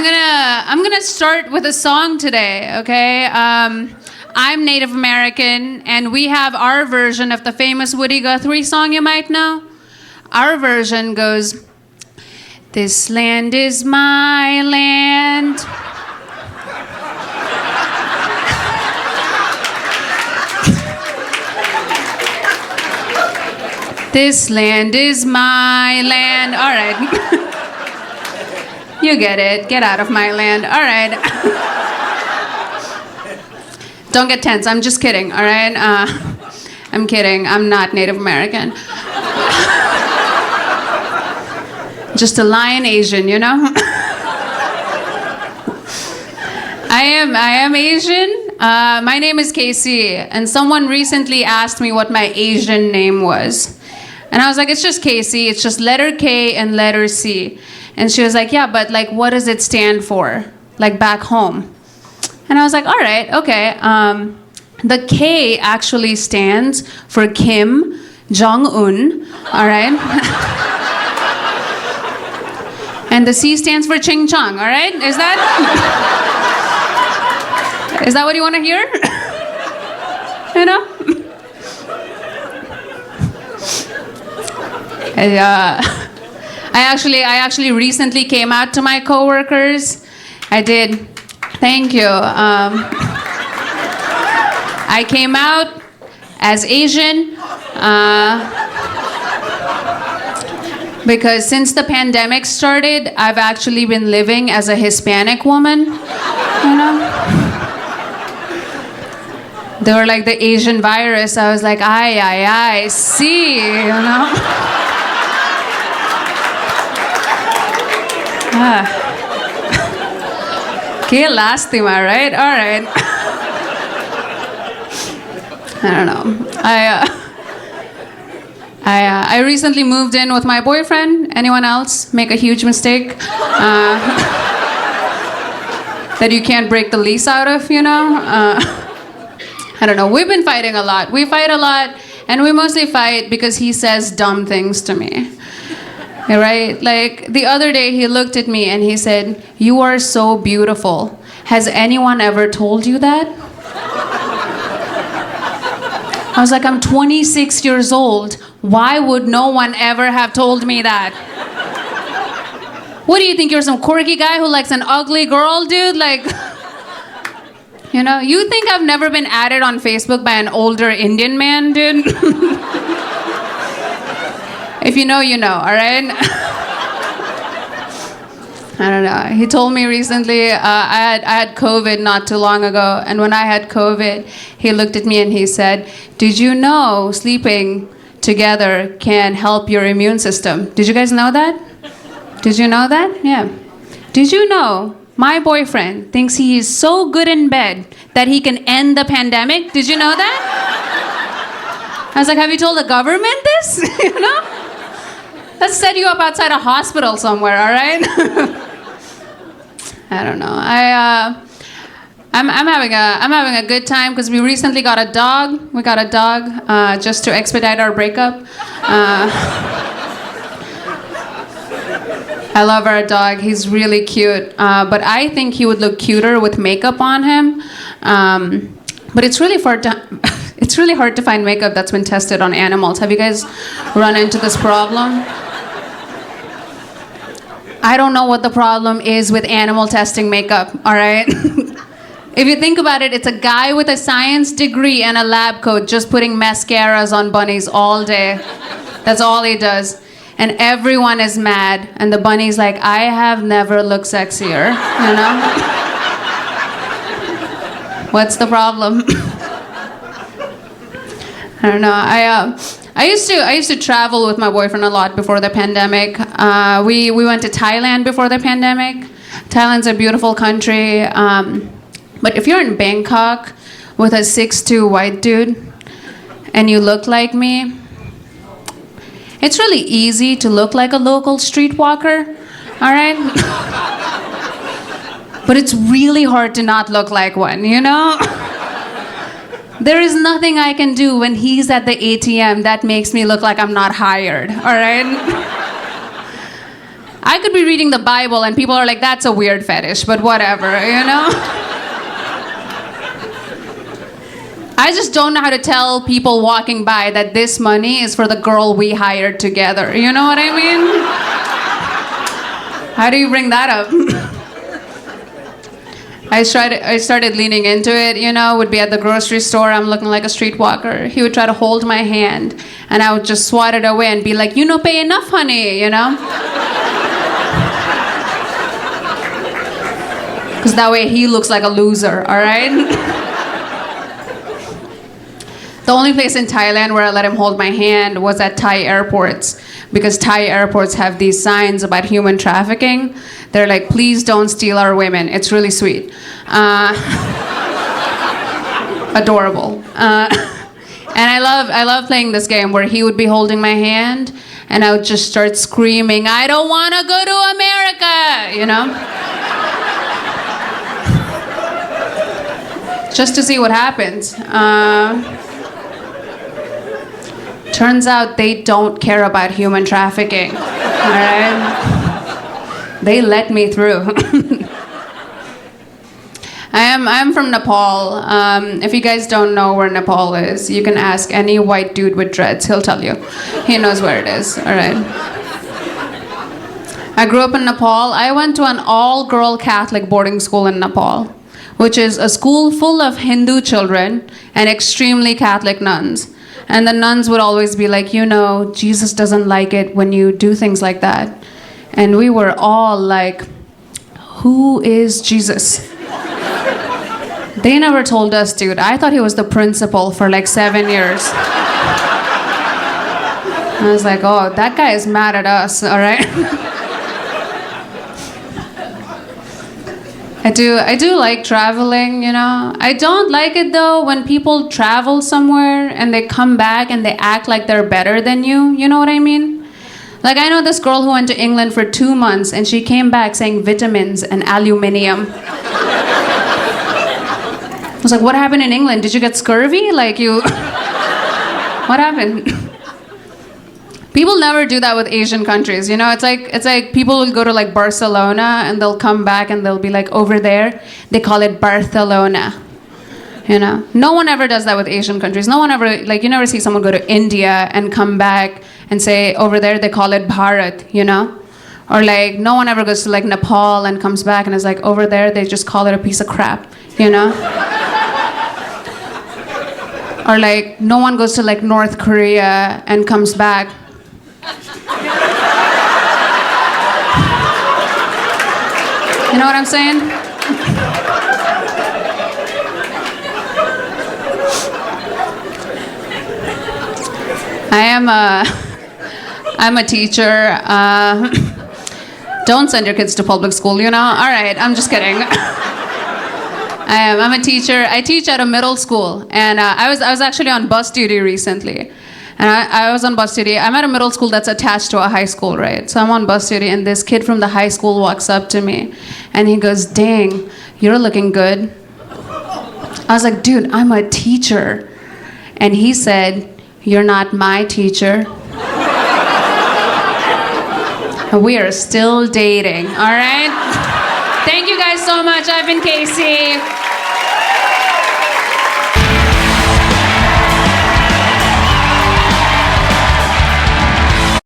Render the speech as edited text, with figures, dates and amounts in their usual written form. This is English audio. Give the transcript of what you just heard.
I'm gonna start with a song today, okay? I'm Native American, and we have our version of the famous Woody Guthrie song you might know. Our version goes, "This land is my land. This land is my land." All right. You get it. Get out of my land. All right. Don't get tense. I'm just kidding, all right? I'm kidding. I'm not Native American. Just a lion Asian, you know? I am Asian. My name is Casey, and someone recently asked me what my Asian name was. And I was like, it's just Casey. It's just letter K and letter C. And she was like, yeah, but like, what does it stand for? Like back home. And I was like, all right, okay. The K actually stands for Kim Jong-un, all right? And the C stands for Ching Chong, all right? Is that what you want to hear? You know? I actually recently came out to my coworkers. I did. Thank you. I came out as Asian because since the pandemic started, I've actually been living as a Hispanic woman, you know? They were like the Asian virus. I was like, I see, you know? Qué lástima, right? All right. I don't know. I recently moved in with my boyfriend. Anyone else make a huge mistake that you can't break the lease out of, you know? I don't know. We've been fighting a lot. We fight a lot, and we mostly fight because he says dumb things to me. Right? Like the other day he looked at me and he said, "You are so beautiful. Has anyone ever told you that?" I was like, I'm 26 years old. Why would no one ever have told me that? What do you think? You're some quirky guy who likes an ugly girl, dude? Like, you know, you think I've never been added on Facebook by an older Indian man, dude? If you know, you know, all right? I don't know. He told me recently, I had COVID not too long ago, and when I had COVID, he looked at me and he said, "Did you know sleeping together can help your immune system?" Did you guys know that? Did you know that? Yeah. Did you know my boyfriend thinks he is so good in bed that he can end the pandemic? Did you know that? I was like, have you told the government this? You know? Let's set you up outside a hospital somewhere, all right? I don't know. I'm having a good time because we recently got a dog. We got a dog just to expedite our breakup. I love our dog. He's really cute. But I think he would look cuter with makeup on him. But it's really hard to find makeup that's been tested on animals. Have you guys run into this problem? I don't know what the problem is with animal testing makeup, all right? If you think about it, it's a guy with a science degree and a lab coat just putting mascaras on bunnies all day. That's all he does. And everyone is mad. And the bunny's like, I have never looked sexier, you know? What's the problem? I don't know. I used to travel with my boyfriend a lot before the pandemic. We went to Thailand before the pandemic. Thailand's a beautiful country. But if you're in Bangkok with a 6'2" white dude and you look like me, it's really easy to look like a local streetwalker, all right? But it's really hard to not look like one, you know? There is nothing I can do when he's at the ATM that makes me look like I'm not hired, all right? I could be reading the Bible and people are like, that's a weird fetish, but whatever, you know? I just don't know how to tell people walking by that this money is for the girl we hired together. You know what I mean? How do you bring that up? I started leaning into it, you know, would be at the grocery store, I'm looking like a streetwalker. He would try to hold my hand, and I would just swat it away and be like, you no pay enough, honey, you know? Because that way he looks like a loser, all right? The only place in Thailand where I let him hold my hand was at Thai airports, because Thai airports have these signs about human trafficking. They're like, please don't steal our women. It's really sweet. Adorable. And I love playing this game where he would be holding my hand and I would just start screaming, I don't want to go to America, you know? Just to see what happens. Turns out they don't care about human trafficking, all right? They let me through. I'm from Nepal. If you guys don't know where Nepal is, you can ask any white dude with dreads. He'll tell you. He knows where it is, all right? I grew up in Nepal. I went to an all-girl Catholic boarding school in Nepal, which is a school full of Hindu children and extremely Catholic nuns. And the nuns would always be like, you know, Jesus doesn't like it when you do things like that. And we were all like, who is Jesus? They never told us, dude. I thought he was the principal for like 7 years. I was like, oh, that guy is mad at us, all right? I do like traveling, you know. I don't like it though when people travel somewhere and they come back and they act like they're better than you. You know what I mean? Like I know this girl who went to England for 2 months and she came back saying vitamins and aluminium. I was like, what happened in England? Did you get scurvy? Like you, what happened? People never do that with Asian countries, you know. It's like people will go to like Barcelona and they'll come back and they'll be like, over there they call it Barcelona, you know. No one ever does that with Asian countries. No one ever, like, you never see someone go to India and come back and say over there they call it Bharat, you know. Or like no one ever goes to like Nepal and comes back and is like, over there they just call it a piece of crap, you know. Or like no one goes to like North Korea and comes back. You know what I'm saying? I'm a teacher. Don't send your kids to public school, you know? All right, I'm just kidding. I'm a teacher. I teach at a middle school, and I was actually on bus duty recently. And I was on bus duty. I'm at a middle school that's attached to a high school, right? So I'm on bus duty, and this kid from the high school walks up to me, and he goes, dang, you're looking good. I was like, dude, I'm a teacher. And he said, you're not my teacher. And we are still dating, all right? Thank you guys so much. I've been Casey.